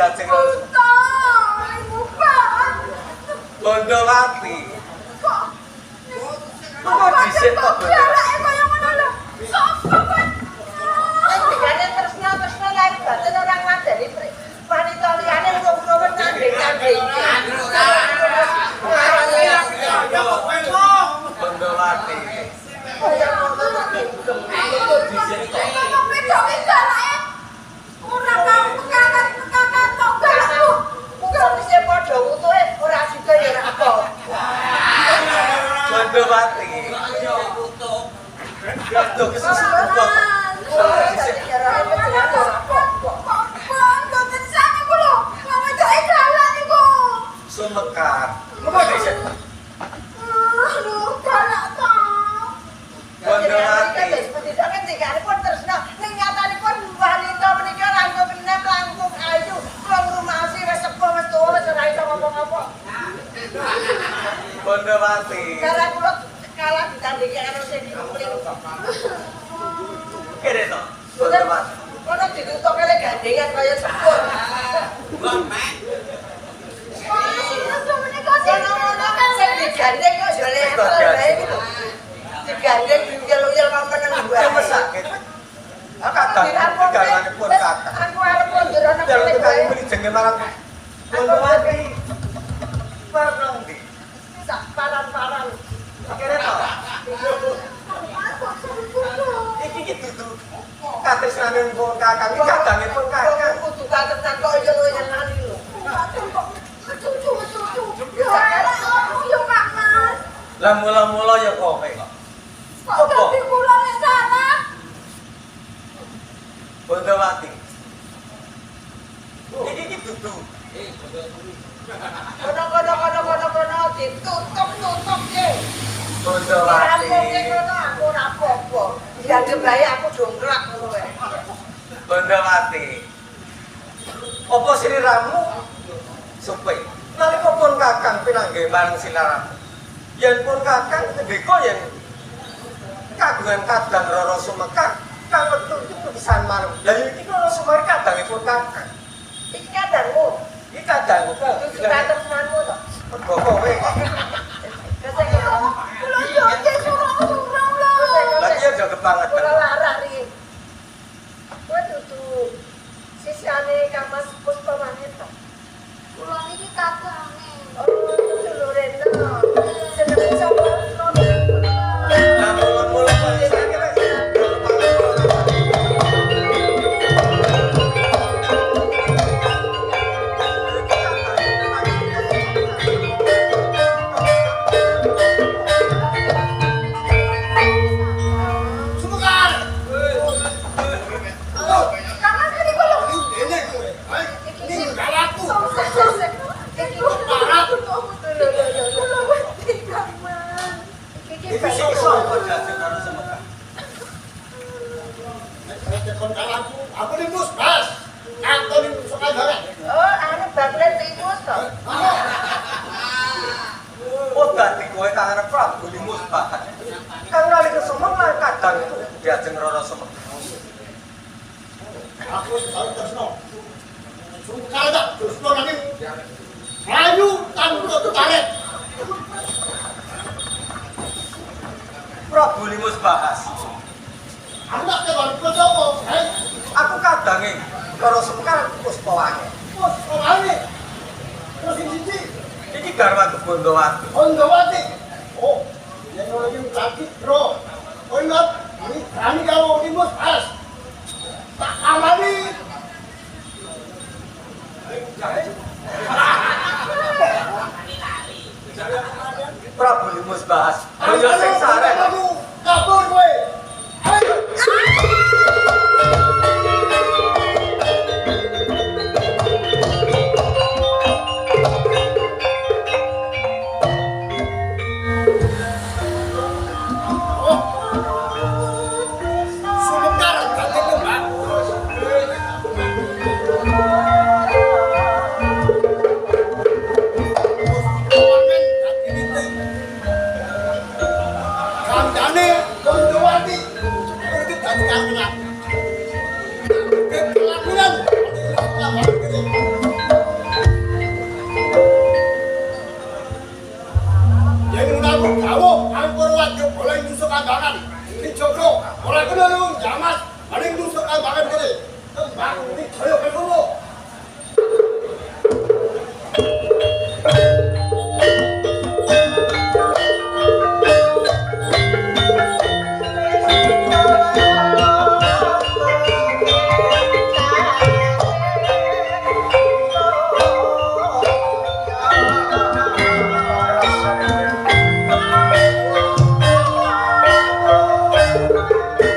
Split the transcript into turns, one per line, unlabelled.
Jajeng Bondowati. Kok dhisik kok Bondowati?
Kaya ngono lho. Sopo kowe?
Digane tresno lair batin orang ngadani wanita liyane wong-wong kandhe-kandhe.
Bondowati.
Kaya ngono kok dhisik kok.
Ora kau pekangan tok galakku.
Muga wis padha utuhe ora sida ya ora apa.
Bondowati. Aduh kesusu kok. Sumekar. Kok dhisik?
Aduh, galak to.
Bondowati. Bondowati. Kene to. Bondowati.
Digandeng uyel-uyel mampen nang
Cuma sakit. Kadang digarwane pun kakak.
Aku arep mundur ana
Jalur
kene
tukang
wae.
beli jenenge marang Bondowati. Parang ndi?
Sak paran-paran.
Kene to. Iki dudu katresnane pun kakak, iki kadange pun kakak.
Kudu kaketan kok uyel-uyel nang lho.
Cucu. Galak yo Mas.
Lah mula-mula ya kowe kok.
Kok dadi kula nek salah?
Bondowati. Iki dudu.
Kono ditutup e.
Bondowati.
Aku ora apa-apa. Dianggep bae aku dongkrak ngono wae.
Bondowati. Apa sliramu supe? Nalika pun kakang pinanggih bareng sliramu. Yen pun kakang ndeka yen kagungan kadang Rara Sumekar kang metu iki pisan marang. Lah iki Rara Sumekar kadangipun kakang.
Iki kadangmu.
Iki kadangku kok.
Kudu katersanmu to.
Mergo kowe kok.
Kula yo surang lho.
Lah iya aja kebangetan.
Kula larang iki. Kowe dudu sisane Kang Mas Puspamangit to.
Kula niki kagange.
Oh, dulure no. Seneng sapa?
Lah mula-mula kok sakit wis. Iki sing sapa jajeng Rara Sumekar?
Aku ning mus, Mas. Aku ning sekadare.
Oh, arep baklet timus to.
Oh dadi kowe kang arep Prabu Limus Bahat. Kang nalika Sumekar kadang itu jajeng Rara Sumekar.
Aku saling tresno. Sungkal tak tresno nanging ayu tanpa tarik.
Prabu Limus Bahas.
Aku tak tekan kok sapa?
Aku kadange Rara Sumekar Puspawangi.
Mus, orane. Terus siji
Iki garwa Bondowati.
Bondowati. Oh, yen ora iki sakit, Bro. Oh ingat, ini berani kalau ning mus, Mas. Tak amani.
Prabu Limus Bahas. Boyo sing sareng.
Kabur kowe. Ayo. Sumekar dadi kembang. Kandane Bondowati. Iki dadi kangelan. Kelangelan. aku nuwun